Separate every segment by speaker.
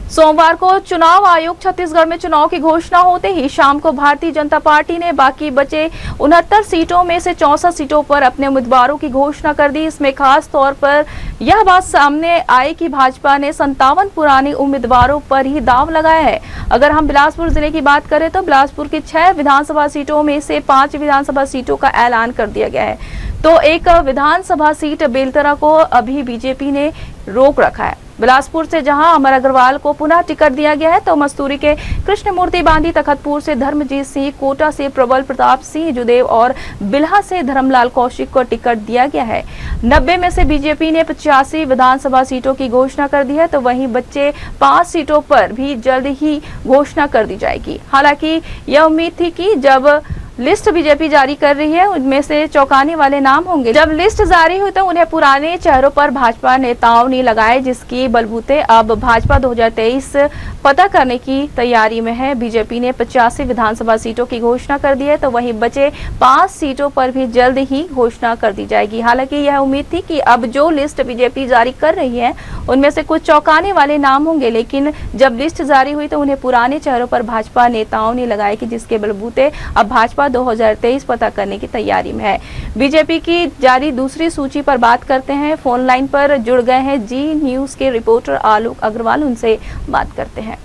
Speaker 1: सोमवार को चुनाव आयोग छत्तीसगढ़ में चुनाव की घोषणा होते ही शाम को भारतीय जनता पार्टी ने बाकी बचे 69 सीटों में से 64 सीटों पर अपने उम्मीदवारों की घोषणा कर दी। इसमें खास तौर पर यह बात सामने आई कि भाजपा ने 57 पुराने उम्मीदवारों पर ही दांव लगाया है। अगर हम बिलासपुर जिले की बात करें तो बिलासपुर की 6 विधानसभा सीटों में से 5 विधानसभा सीटों का ऐलान कर दिया गया है, तो एक विधानसभा सीट बेलतरा को अभी बीजेपी ने रोक रखा है। बिलासपुर से जहां अमर अग्रवाल को पुनः टिकट दिया गया है, तो मस्तूरी के कृष्णमूर्ति बांदी, तखतपुर से धर्मजीत सिंह, कोटा से प्रबल प्रताप सिंह जुदेव और बिल्हा से धर्मलाल कौशिक को टिकट दिया गया है। 90 में से बीजेपी ने 85 विधानसभा सीटों की घोषणा कर दी है, तो वहीं बच्चे 5 सीटों पर भी जल्द ही घोषणा कर दी जाएगी। हालांकि यह उम्मीद थी कि जब लिस्ट बीजेपी जारी कर रही है उनमें से चौंकाने वाले नाम होंगे। जब लिस्ट जारी हुई तो उन्हें पुराने चेहरों पर भाजपा नेताओं ने लगाए, जिसकी बलबूते अब भाजपा 2023 पता करने की तैयारी में है। बीजेपी ने 85 विधानसभा सीटों की घोषणा कर दी है, तो वहीं बचे 5 सीटों पर भी जल्द ही घोषणा कर दी जाएगी। हालांकि यह उम्मीद थी कि अब जो लिस्ट बीजेपी जारी कर रही है उनमें से कुछ चौंकाने वाले नाम होंगे, लेकिन जब लिस्ट जारी हुई तो उन्हें पुराने चेहरों पर भाजपा नेताओं ने लगाए कि जिसके बलबूते अब भाजपा 2023 पता करने की तैयारी में है। बीजेपी की जारी दूसरी सूची पर बात करते हैं। फोन लाइन पर जुड़ गए हैं जी न्यूज के रिपोर्टर आलोक अग्रवाल, उनसे बात करते हैं।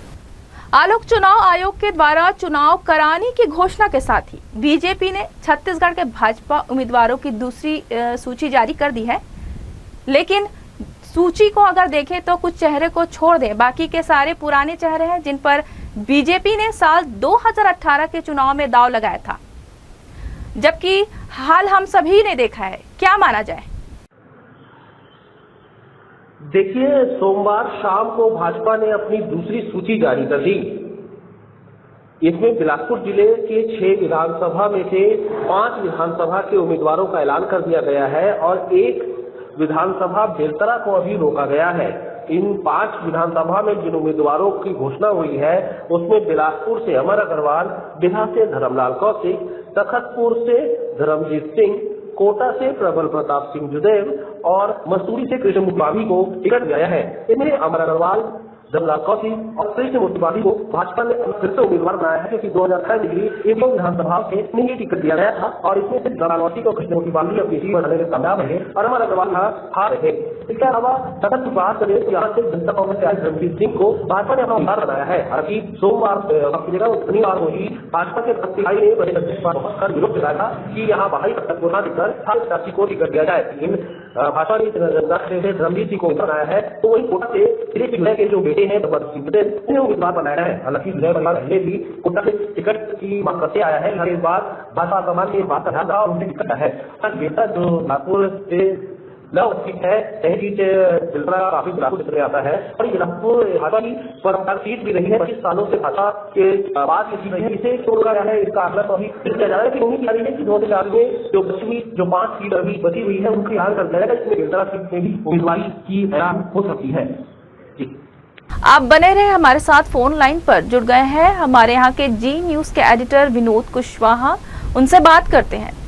Speaker 1: आलोक, चुनाव आयोग के द्वारा चुनाव कराने की घोषणा के साथ ही बीजेपी ने छत्तीसगढ़ के भाजपा उम्मीदवारों की दूसरी सूची जारी कर दी है, लेकिन सूची को अगर देखें तो कुछ चेहरे को छोड़ दें, बाकी के सारे पुराने चेहरे हैं जिन पर बीजेपी ने साल 2018 के चुनाव में दांव लगाया था, जबकि हाल हम सभी ने देखा है। क्या माना जाए?
Speaker 2: देखिए, सोमवार शाम को भाजपा ने अपनी दूसरी सूची जारी कर दी। इसमें बिलासपुर जिले के 6 विधानसभा में से 5 विधानसभा के उम्मीदवारों का ऐलान कर दिया गया है और एक विधानसभा बेलतरा को अभी रोका गया है। इन 5 विधानसभा में जिन उम्मीदवारों की घोषणा हुई है उसमें बिलासपुर से अमर अग्रवाल, बिल्हा से धर्मलाल कौशिक, तखतपुर से धर्मजीत सिंह, कोटा से प्रबल प्रताप सिंह जुदेव और मसूरी से कृष्णमूर्ति बांदी को टिकट दिया है। इनमें अमर अग्रवाल, धर्मलाल कौशिक और कृष्णमूर्ति बांदी को भाजपा ने फिर से उम्मीदवार बनाया है, क्योंकि 2018 में एक विधानसभा से नहीं टिकट दिया गया था और इसमें से धर्मलाल कौशिक और कृष्णमूर्ति बांदी अपनी सीट बनाने में कामयाब रहे और अमर अग्रवाल हार रहे। इसके अलावा तखतपुर से यहाँ से जनता कांग्रेस के धर्मजीत सिंह को भाजपा ने अपना उम्मीदवार बनाया है। हालांकि सोमवार शनिवार को ही भाजपा के प्रत्याशी ने बड़े पर विरोध जताया था कि यहाँ बाहरी को न देकर को टिकट दिया जाए। लेकिन भाजपा ने धर्मजीत सिंह को बनाया है, तो वही कोटा से के जो बेटे हैं उन्हें उम्मीदवार बनाया है। हालांकि पहले भी कोटा से टिकट की मांग करते आया है, लेकिन इस बार भाजपा कमान ने बात का ध्यान रहा और उनसे टिकट है। बेटा जो नागपुर से है, काफी बिलासपुर क्षेत्र में आता है और बिलासपुर भाजपा की परंपरा सीट भी रही है। 25 सालों से भाजपा के बाद की सीट रही है, इसे छोड़कर है इसका आंकड़ा तो अभी किया जा रहा है कि उम्मीद की है कि 2004 में जो पश्चिमी जो 5 सीट अभी बची हुई है उनकी ऐलान कर दिया जाएगा। इसमें बेलतरा सीट में भी उम्मीदवारी की ऐलान हो सकती है। जी,
Speaker 1: आप बने रहे हमारे साथ। फोन लाइन पर जुड़ गए हैं हमारे यहाँ के जी न्यूज के एडिटर विनोद कुशवाहा, उनसे बात करते हैं।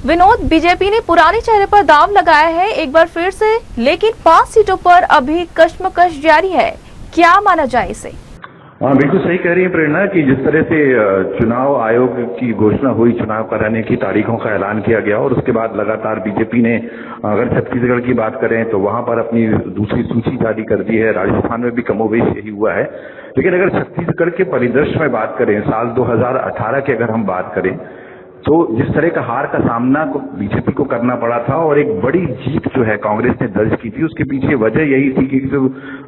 Speaker 1: विनोद, बीजेपी ने पुराने चेहरे पर दांव लगाया है एक बार फिर से, लेकिन 5 सीटों पर अभी कश्मकश जारी है। क्या माना जाए इसे?
Speaker 3: हाँ, बिल्कुल सही कह रही है प्रेरणा कि जिस तरह से चुनाव आयोग की घोषणा हुई, चुनाव कराने की तारीखों का ऐलान किया गया और उसके बाद लगातार बीजेपी ने, अगर छत्तीसगढ़ की बात करें तो वहां पर अपनी दूसरी सूची जारी कर दी है। राजस्थान में भी कमोबेश यही हुआ है। लेकिन अगर छत्तीसगढ़ के परिदृश्य में बात करें, साल 2018 की अगर हम बात करें तो जिस तरह का हार का सामना बीजेपी को करना पड़ा था और एक बड़ी जीत जो है कांग्रेस ने दर्ज की थी, उसके पीछे वजह यही थी कि जो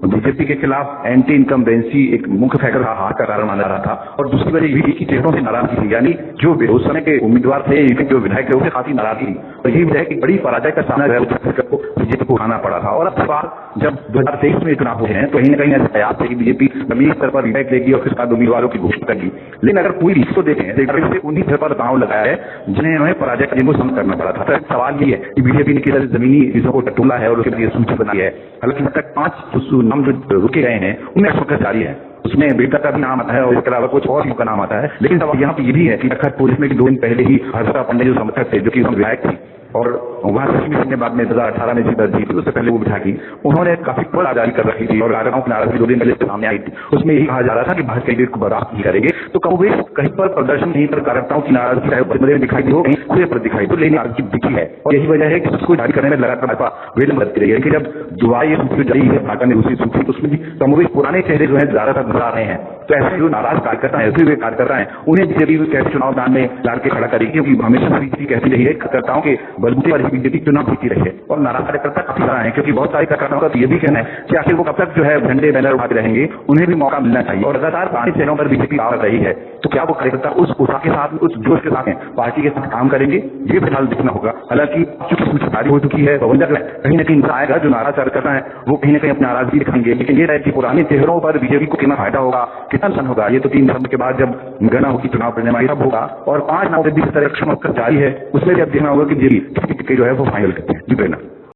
Speaker 3: बीजेपी के खिलाफ एंटी इनकम्बेंसी एक मुख्य फैक्टर हार का कारण माना रहा था और दूसरी वजह यही की चेहरों से नाराजगी थी, यानी जो उस समय के उम्मीदवार थे, जो विधायक थे, उससे काफी नाराजगी थी और यही वजह की बड़ी पराजय का सामना छत्तीसगढ़ को बीजेपी को उठाना पड़ा था। और अब इस बार जब 2023 में चुनाव हुए हैं तो कहीं न कहीं ऐसे प्रयास थे कि बीजेपी जमीनी स्तर पर विधायक लेगी और फिर बाद उम्मीदवारों की घोषणा करेगी। लेकिन अगर पूरी लिस्ट को देखें तो उन्हीं स्तर पर दांव लगाया है जिन्हें पराजय का सामना करना पड़ा था। तो सवाल ये है कि बीजेपी ने किस तरह जमीनी चीजों को टटोला है और उसके लिए सूची बनाई है। हालांकि अब तक 5 नाम जो रुके गए हैं उनमें फोकस जारी है, उसमें बेटा का भी नाम आता है और इसके अलावा कुछ और का नाम आता है। लेकिन सवाल यहाँ पे ये भी है कि तखतपुर में 2 दिन पहले ही हर्षा पांडे जो समर्थक थे, जो कि विधायक थी, और वहां शशि सिंह ने बाद में 2018 में जीत दर्ज की थी, उससे पहले वो विधायक थी, उन्होंने काफी बड़ा जारी कर रखी थी और कार्यकर्ताओं की नाराजगी 2 दिन पहले सामने आई थी। उसमें यही कहा जा रहा था कि भाजपा कैंडिडेट को बर्दाश्त नहीं करेंगे। तो कमोबेश कहीं पर प्रदर्शन नहीं कर कार्यकर्ताओं की नाराजगी चाहे बड़े में दिखाई दी हो, कहीं खुले पर दिखाई दो, लेकिन नाराजगी दिखी है और यही वजह है कि उसको जारी करने में लगातार भाजपा विलंब कर रही है। जब दोबारा ये सूची जारी है भाजपा ने दूसरी सूची, तो उसमें भी कमोबेश पुराने चेहरे जो है ज्यादातर नजर आ रहे हैं। तो ऐसे जो नाराज कार्यकर्ता है, हुए कार्यकर्ता है, उन्हें बीजेपी कैसे चुनाव मैदान में डाल के खड़ा करेगी, क्योंकि हमेशा बीजेपी कहती रही है कार्यकर्ताओं के बलबूते पर बीजेपी चुनाव जीती रही है और नाराज कार्यकर्ता काफी सारा है, क्योंकि बहुत सारे कार्यकर्ताओं का तो ये भी कहना है कि आखिर वो कब तक जो है झंडे बैनर उठाते रहेंगे, उन्हें भी मौका मिलना चाहिए। और लगातार पांच चेहरों पर बीजेपी आ रही है, तो क्या वो कार्यकर्ता उस उत्साह के साथ, उस जोश के साथ पार्टी के साथ काम करेंगे, ये फिलहाल देखना होगा। हालांकि चूंकि सूची जारी हो चुकी है, प्रबंधक कहीं ना कहीं आएगा, जो नाराज कार्यकर्ता है वो कहीं ना कहीं अपनी नाराजगी दिखाएंगे, लेकिन ये है कि पुराने चेहरों पर बीजेपी को कितना फायदा होगा, कितना नुकसान होगा, ये तो 3 दिसंबर के बाद जब गणना होगी, चुनाव परिणाम तब होगा। और 5 नवंबर 2023 जारी है, उसमें भी अब देखना होगा कि जेबी जो है वो फाइनल करते हैं। जी प्रेरणा।